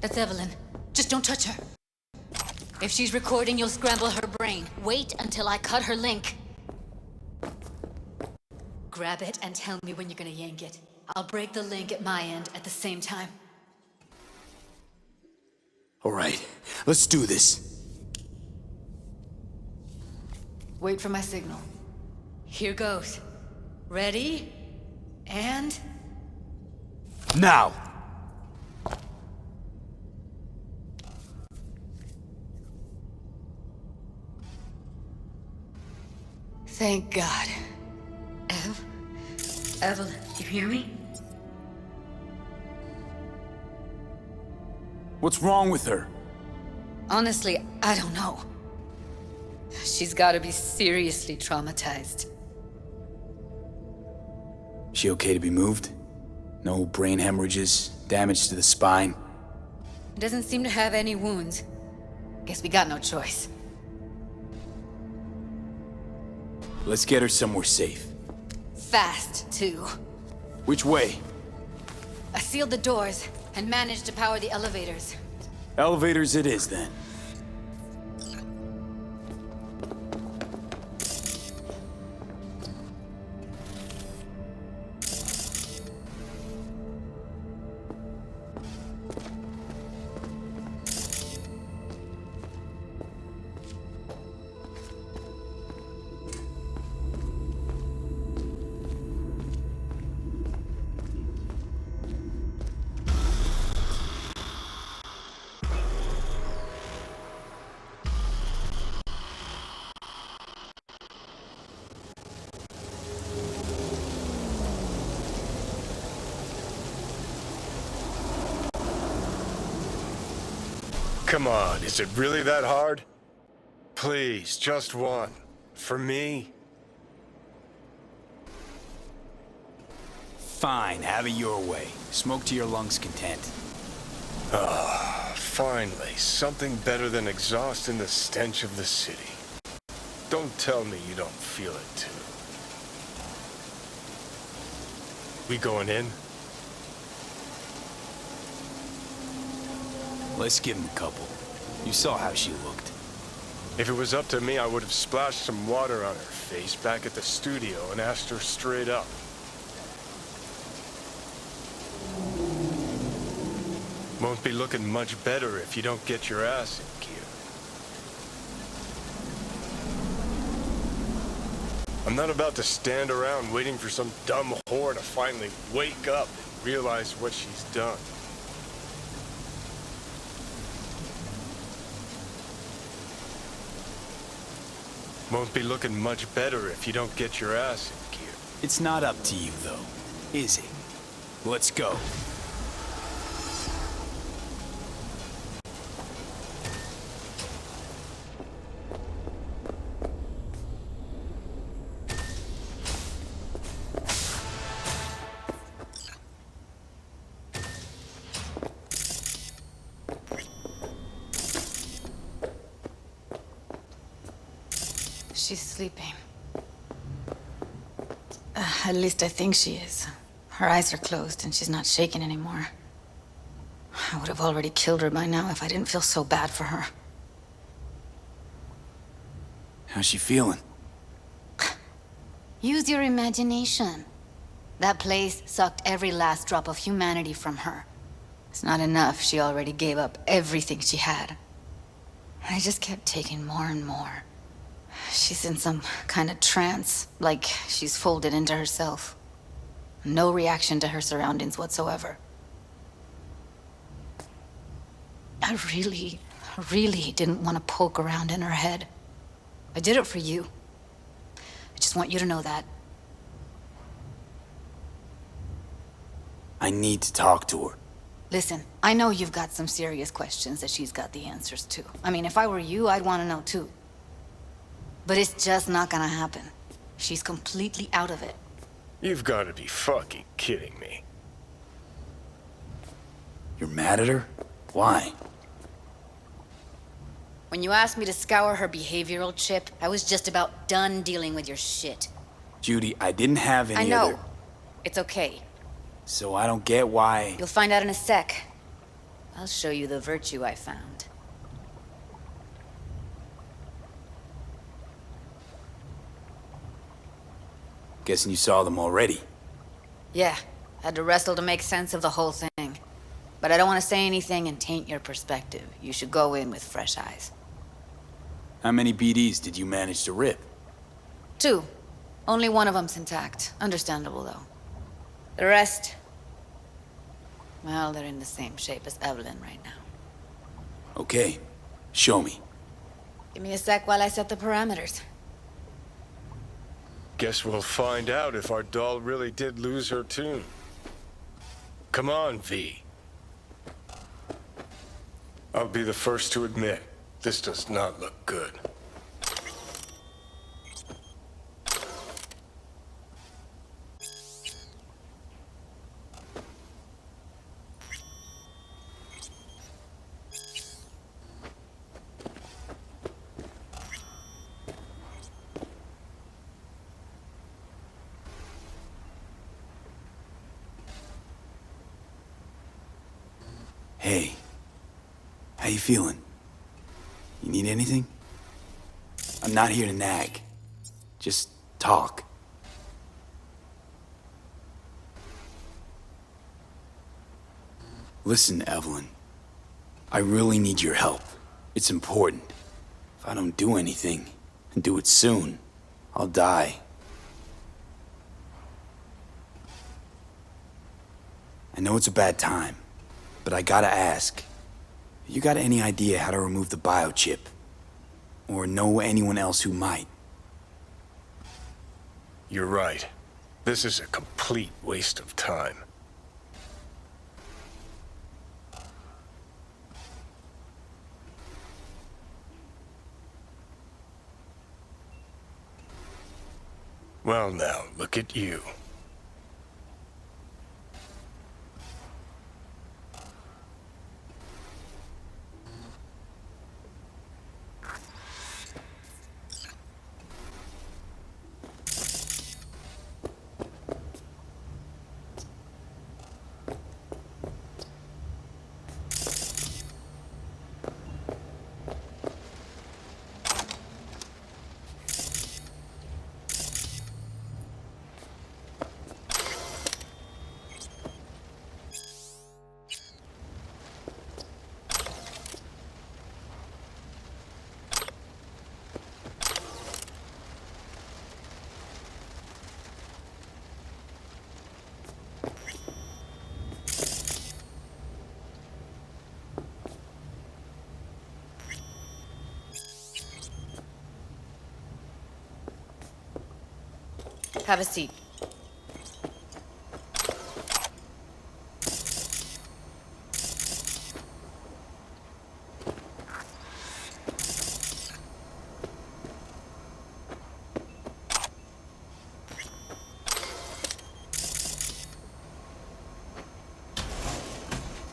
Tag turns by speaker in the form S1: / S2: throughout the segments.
S1: That's Evelyn. Just don't touch her. If she's recording, you'll scramble her brain. Wait until I cut her link. Grab it and tell me when you're gonna yank it. I'll break the link at my end at the same time.
S2: All right, let's do this.
S1: Wait for my signal. Here goes. Ready? And...
S2: Now!
S1: Thank God. Evelyn, you hear me?
S2: What's wrong with her?
S1: Honestly, I don't know. She's gotta be seriously traumatized.
S2: She okay to be moved? No brain hemorrhages, damage to the spine?
S1: Doesn't seem to have any wounds. Guess we got no choice.
S2: Let's get her somewhere safe.
S1: Fast, too.
S2: Which way?
S1: I sealed the doors and managed to power the elevators.
S2: Elevators it is, then.
S3: Come on, is it really that hard? Please, just one. For me?
S2: Fine, have it your way. Smoke to your lungs' content.
S3: Finally, something better than exhaust and the stench of the city. Don't tell me you don't feel it too. We going in?
S2: Let's give him a couple. You saw how she looked.
S3: If it was up to me, I would have splashed some water on her face back at the studio and asked her straight up. Won't be looking much better if you don't get your ass in gear. I'm not about to stand around waiting for some dumb whore to finally wake up and realize what she's done. Won't be looking much better if you don't get your ass in gear.
S2: It's not up to you, though, is it? Let's go.
S1: She's sleeping. At least I think she is. Her eyes are closed and she's not shaking anymore. I would have already killed her by now if I didn't feel so bad for her.
S2: How's she feeling?
S1: Use your imagination. That place sucked every last drop of humanity from her. It's not enough. She already gave up everything she had. I just kept taking more and more. She's in some kind of trance, like she's folded into herself. No reaction to her surroundings whatsoever. I really didn't want to poke around in her head. I did it for you. I just want you to know that.
S2: I need to talk to her.
S1: Listen, I know you've got some serious questions that she's got the answers to. I mean, if I were you, I'd want to know too. But it's just not gonna happen. She's completely out of it.
S3: You've got to be fucking kidding me.
S2: You're mad at her? Why?
S1: When you asked me to scour her behavioral chip, I was just about done dealing with your shit.
S2: Judy, I didn't have any
S1: I know.
S2: other...
S1: It's okay.
S2: So I don't get why...
S1: You'll find out in a sec. I'll show you the virtue I found.
S2: Guessing you saw them already.
S1: Yeah, had to wrestle to make sense of the whole thing. But I don't want to say anything and taint your perspective. You should go in with fresh eyes.
S2: How many BDs did you manage to rip?
S1: 2. Only one of them's intact. Understandable, though. The rest... well, they're in the same shape as Evelyn right now.
S2: Okay, show me.
S1: Give me a sec while I set the parameters.
S3: Guess we'll find out if our doll really did lose her tune. Come on, V. I'll be the first to admit, this does not look good.
S2: Hey, how you feeling? You need anything? I'm not here to nag. Just talk. Listen, Evelyn. I really need your help. It's important. If I don't do anything, and do it soon, I'll die. I know it's a bad time, but I gotta ask. You got any idea how to remove the biochip? Or know anyone else who might?
S3: You're right. This is a complete waste of time. Well now, look at you.
S1: Have a seat.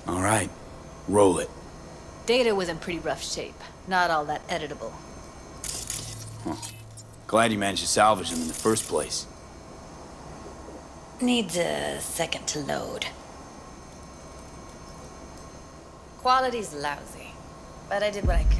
S2: All right, roll it.
S1: Data was in pretty rough shape. Not all that editable.
S2: Huh. Glad you managed to salvage them in the first place.
S1: Needs a second to load. Quality's lousy, but I did what I could.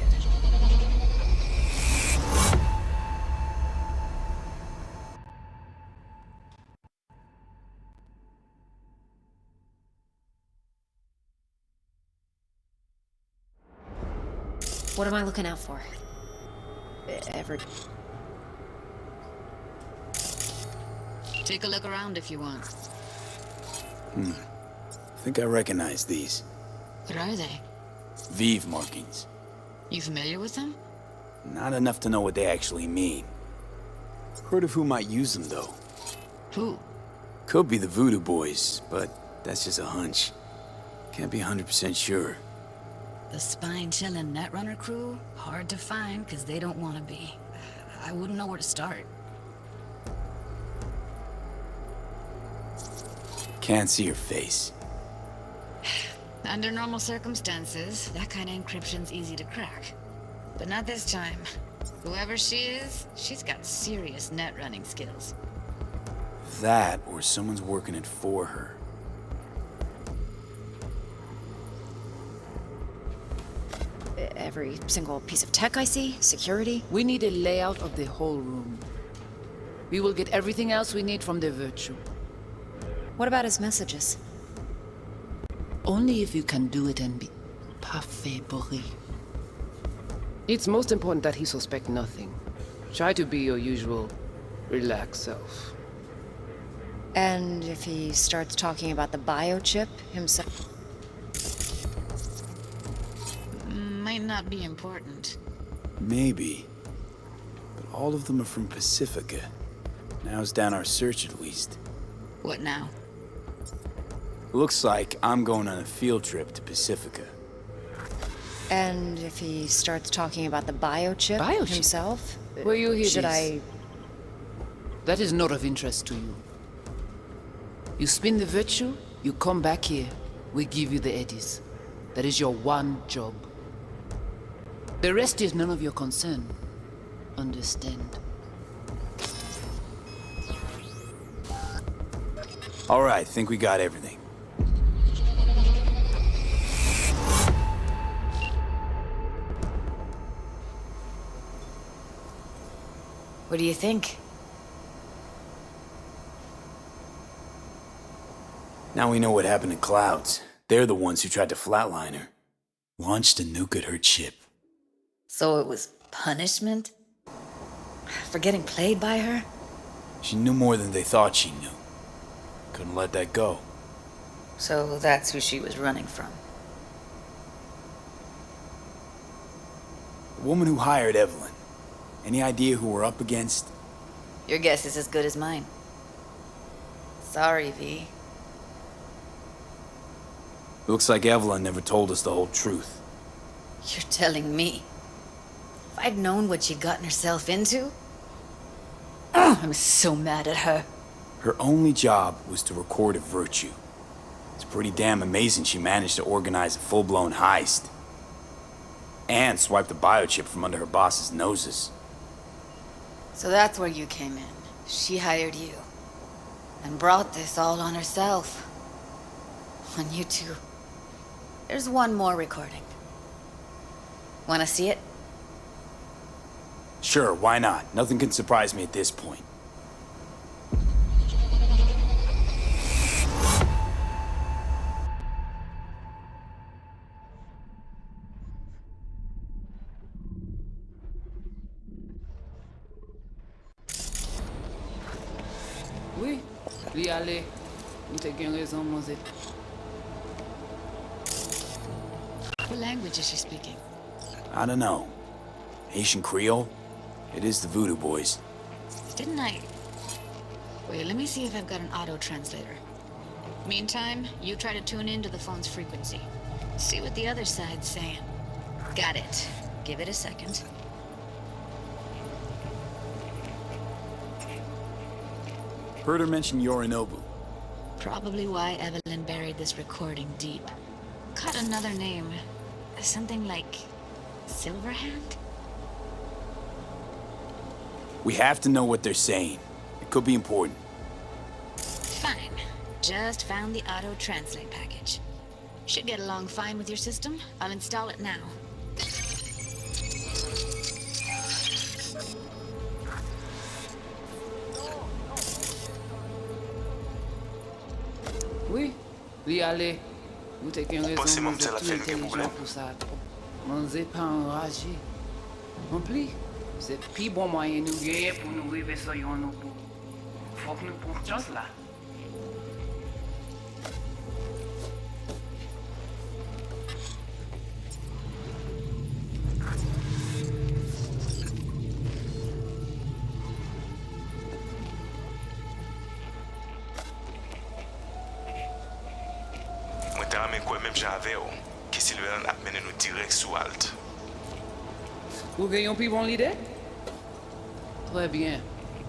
S4: What am I looking out for?
S1: Take a look around if you want.
S2: I think I recognize these.
S1: What are they?
S2: Vive markings.
S1: You familiar with them?
S2: Not enough to know what they actually mean. Heard of who might use them, though.
S1: Who?
S2: Could be the Voodoo Boys, but that's just a hunch. Can't be 100% sure.
S1: The spine-chilling Netrunner crew? Hard to find, because they don't want to be. I wouldn't know where to start.
S2: Can't see her face.
S1: Under normal circumstances, that kind of encryption's easy to crack. But not this time. Whoever she is, she's got serious net running skills.
S2: That, or someone's working it for her.
S4: Every single piece of tech I see? Security?
S5: We need a layout of the whole room. We will get everything else we need from the Virtue.
S4: What about his messages?
S5: Only if you can do it and be parfait bourré.
S6: It's most important that he suspect nothing. Try to be your usual, relaxed self.
S4: And if he starts talking about the biochip himself?
S1: Might not be important.
S2: Maybe. But all of them are from Pacifica. Now's down our search at least.
S1: What now?
S2: Looks like I'm going on a field trip to Pacifica.
S4: And if he starts talking about the biochip, himself?
S5: Where you hear
S4: Should
S5: this?
S4: I...
S5: That is not of interest to you. You spin the Virtue, you come back here, we give you the eddies. That is your one job. The rest is none of your concern. Understand?
S2: All right, think we got everything.
S1: What do you think?
S2: Now we know what happened to Clouds. They're the ones who tried to flatline her. Launched a nuke at her chip.
S1: So it was punishment? For getting played by her?
S2: She knew more than they thought she knew. Couldn't let that go.
S1: So that's who she was running from.
S2: The woman who hired Evelyn. Any idea who we're up against?
S1: Your guess is as good as mine. Sorry, V.
S2: Looks like Evelyn never told us the whole truth.
S1: You're telling me. If I'd known what she'd gotten herself into... Oh, I'm so mad at her.
S2: Her only job was to record a Virtue. It's pretty damn amazing she managed to organize a full-blown heist. And swipe the biochip from under her boss's noses.
S1: So that's where you came in. She hired you. And brought this all on herself. On you two. There's one more recording. Wanna see it?
S2: Sure, why not? Nothing can surprise me at this point.
S5: Oui, li ale. Ou te gen raison, Mose.
S1: What language is she speaking?
S2: I don't know. Haitian Creole? It is the Voodoo Boys.
S1: Didn't I... Wait, let me see if I've got an auto-translator. Meantime, you try to tune into the phone's frequency. See what the other side's saying. Got it. Give it a second.
S2: Heard her mention Yorinobu.
S1: Probably why Evelyn buried this recording deep. Caught another name. Something like... Silverhand?
S2: We have to know what they're saying. It could be important.
S1: Fine. Just found the auto-translate package. Should get along fine with your system. I'll install it now.
S5: Oui, li ale. Ou te gen raison,
S7: Pensez-moi
S5: Mose
S7: que ça
S5: tout
S7: fait aucun
S5: intelligent
S7: problème.
S5: pour ça. Mose pas enragé. En plus, c'est plus bon moyen nous gagner pour nous arriver sur yon nous. Faut que nous prenions chance là.
S7: Moi, t'as ramené quoi même j'avais, que Sylvain a mené nous direct sous Alt.
S5: Vous gagnez plus bon l'idée? Très bien.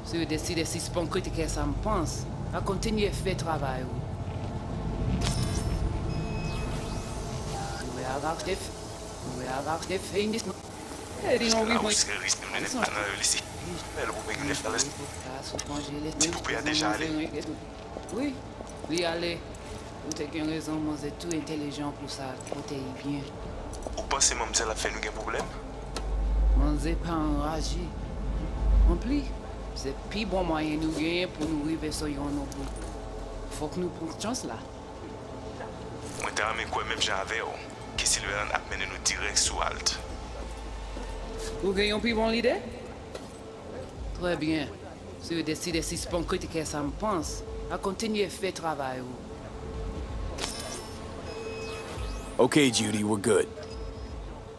S5: Si vous décidez si c'est bon critiquer ça me pense, à continuer à faire travail. Vous pouvez avoir des fins de...
S7: Là où c'est risque de mener pas dans ici. Elle vous paye une falaise. Tu peux déjà aller.
S5: Oui, oui, allez. Ou t'es qu'une raison, moi, c'est tout intelligent pour ça, côté bien.
S7: Ou pensez moi m'dire la fait nous gen problème?
S5: Moi, c'est pas enragé. En plus, c'est le plus bon moyen nous gagner pour nous arriver sur yon au bout. Faut que nous prenions chance là.
S7: Moi t'ai ramé quoi même j'avais que Sylvain a mené nous direct sous Alt.
S5: Vous gagnez une plus bonne idée? Très bien. Si vous décidez si c'est pas critique ça me pense, à continuer à faire travail.
S2: Okay, Judy, we're good.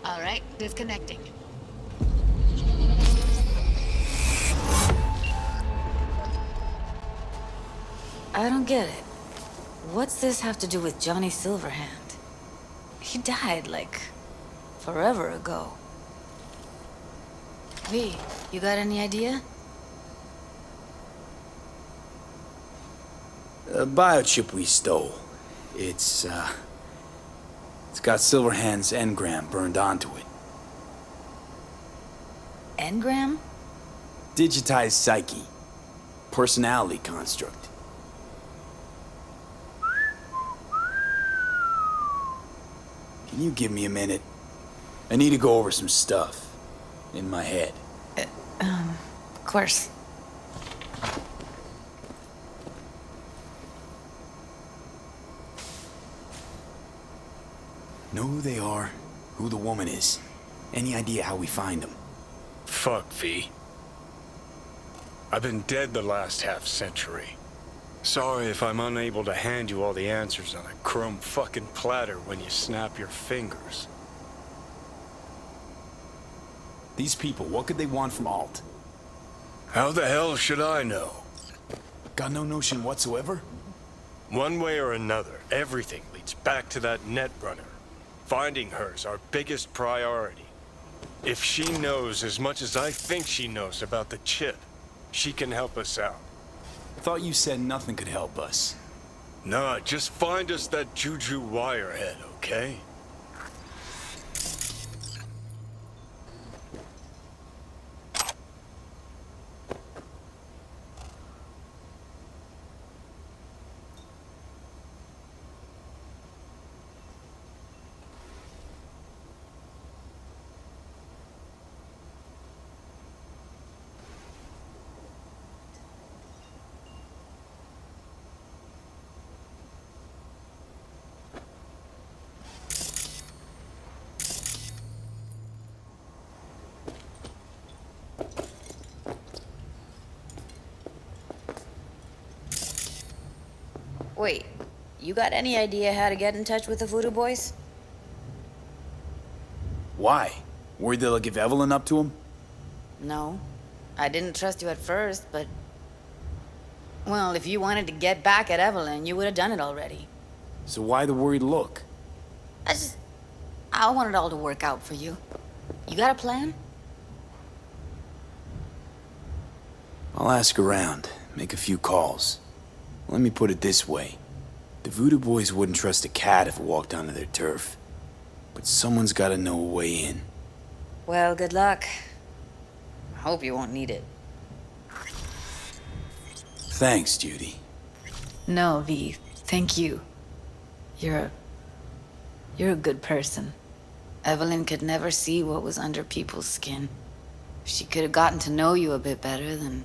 S1: All right, disconnecting. I don't get it. What's this have to do with Johnny Silverhand? He died, like, forever ago. V, you got any idea?
S2: The biochip we stole. It's got Silverhand's engram burned onto it.
S1: Engram?
S2: Digitized psyche. Personality construct. Can you give me a minute? I need to go over some stuff. In my head.
S1: Of course.
S2: Know who they are, who the woman is. Any idea how we find them?
S3: Fuck, V. I've been dead the last half-century. Sorry if I'm unable to hand you all the answers on a chrome fucking platter when you snap your fingers.
S2: These people, what could they want from Alt?
S3: How the hell should I know?
S2: Got no notion whatsoever?
S3: One way or another, everything leads back to that Netrunner. Finding her's our biggest priority. If she knows as much as I think she knows about the chip, she can help us out.
S2: I thought you said nothing could help us.
S3: Nah, just find us that Juju wirehead, okay?
S8: Wait, you got any idea how to get in touch with the Voodoo Boys?
S2: Why? Worried they'll give Evelyn up to him?
S1: No. I didn't trust you at first, but... Well, if you wanted to get back at Evelyn, you would have done it already.
S2: So why the worried look?
S1: I want it all to work out for you. You got a plan?
S2: I'll ask around, make a few calls. Let me put it this way. The Voodoo Boys wouldn't trust a cat if it walked onto their turf. But someone's gotta know a way in.
S1: Well, good luck. I hope you won't need it.
S2: Thanks, Judy.
S1: No, V. Thank you. You're a good person. Evelyn could never see what was under people's skin. If she could have gotten to know you a bit better, then...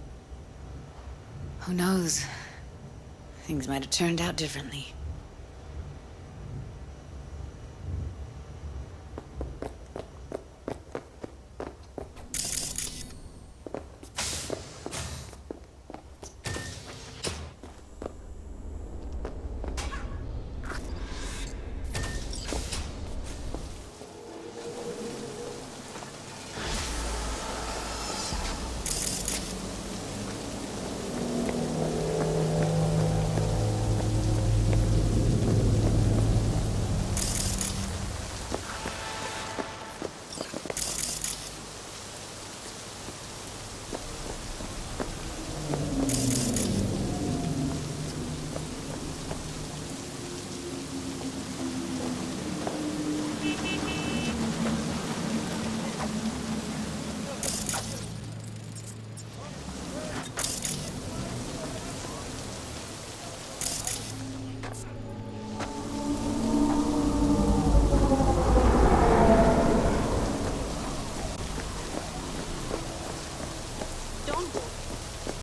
S1: Who knows? Things might have turned out differently.